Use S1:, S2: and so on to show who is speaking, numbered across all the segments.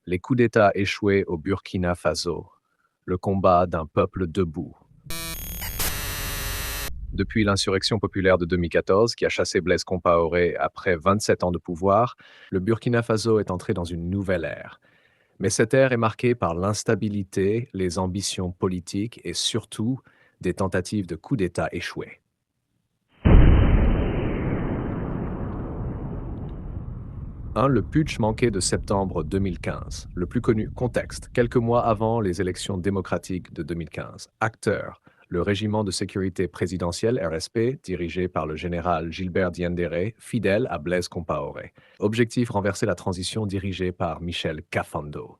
S1: Les coups d'État échoués au Burkina Faso. Le combat d'un peuple debout. Depuis l'insurrection populaire de 2014, qui a chassé Blaise Compaoré après 27 ans de pouvoir, le Burkina Faso est entré dans une nouvelle ère. Mais cette ère est marquée par l'instabilité, les ambitions politiques et surtout des tentatives de coups d'État échoués. 1. Le putsch manqué de septembre 2015. Le plus connu, contexte, quelques mois avant les élections démocratiques de 2015. Acteur, le régiment de sécurité présidentielle RSP, dirigé par le général Gilbert Diendéré, fidèle à Blaise Compaoré. Objectif, renverser la transition dirigée par Michel Kafando.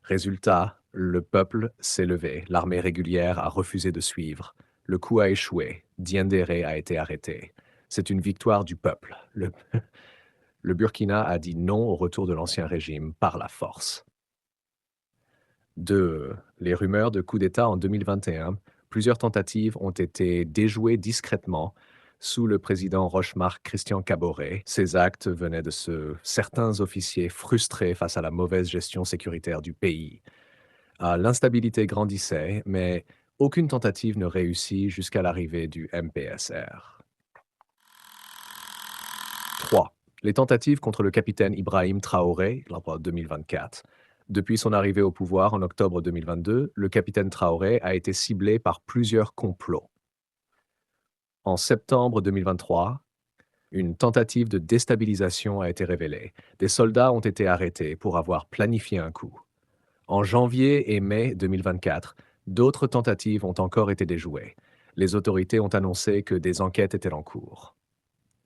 S1: Résultat, le peuple s'est levé, l'armée régulière a refusé de suivre. Le coup a échoué, Diendéré a été arrêté. C'est une victoire du peuple. Le Burkina a dit non au retour de l'ancien régime par la force. 2. Les rumeurs de coup d'État en 2021. Plusieurs tentatives ont été déjouées discrètement sous le président Rochemar Christian Caboret. Ces actes venaient de certains officiers frustrés face à la mauvaise gestion sécuritaire du pays. L'instabilité grandissait, mais aucune tentative ne réussit jusqu'à l'arrivée du MPSR. 3. Les tentatives contre le capitaine Ibrahim Traoré, en 2024. Depuis son arrivée au pouvoir en octobre 2022, le capitaine Traoré a été ciblé par plusieurs complots. En septembre 2023, une tentative de déstabilisation a été révélée. Des soldats ont été arrêtés pour avoir planifié un coup. En janvier et mai 2024, d'autres tentatives ont encore été déjouées. Les autorités ont annoncé que des enquêtes étaient en cours.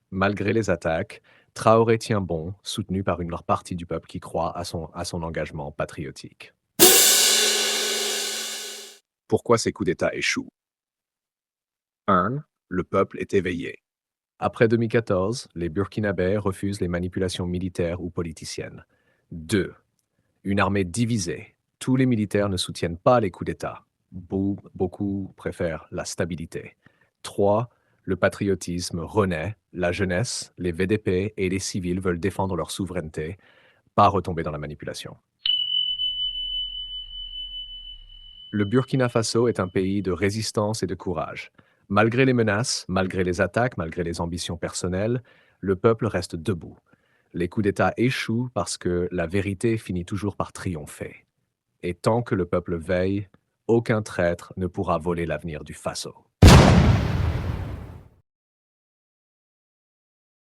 S1: Malgré les attaques, Traoré tient bon, soutenu par une partie du peuple qui croit à son engagement patriotique. Pourquoi ces coups d'État échouent? 1. Le peuple est éveillé. Après 2014, les Burkinabés refusent les manipulations militaires ou politiciennes. 2. Une armée divisée. Tous les militaires ne soutiennent pas les coups d'État. Beaucoup préfèrent la stabilité. 3. Le patriotisme renaît. La jeunesse, les VDP et les civils veulent défendre leur souveraineté, pas retomber dans la manipulation. Le Burkina Faso est un pays de résistance et de courage. Malgré les menaces, malgré les attaques, malgré les ambitions personnelles, le peuple reste debout. Les coups d'État échouent parce que la vérité finit toujours par triompher. Et tant que le peuple veille, aucun traître ne pourra voler l'avenir du Faso.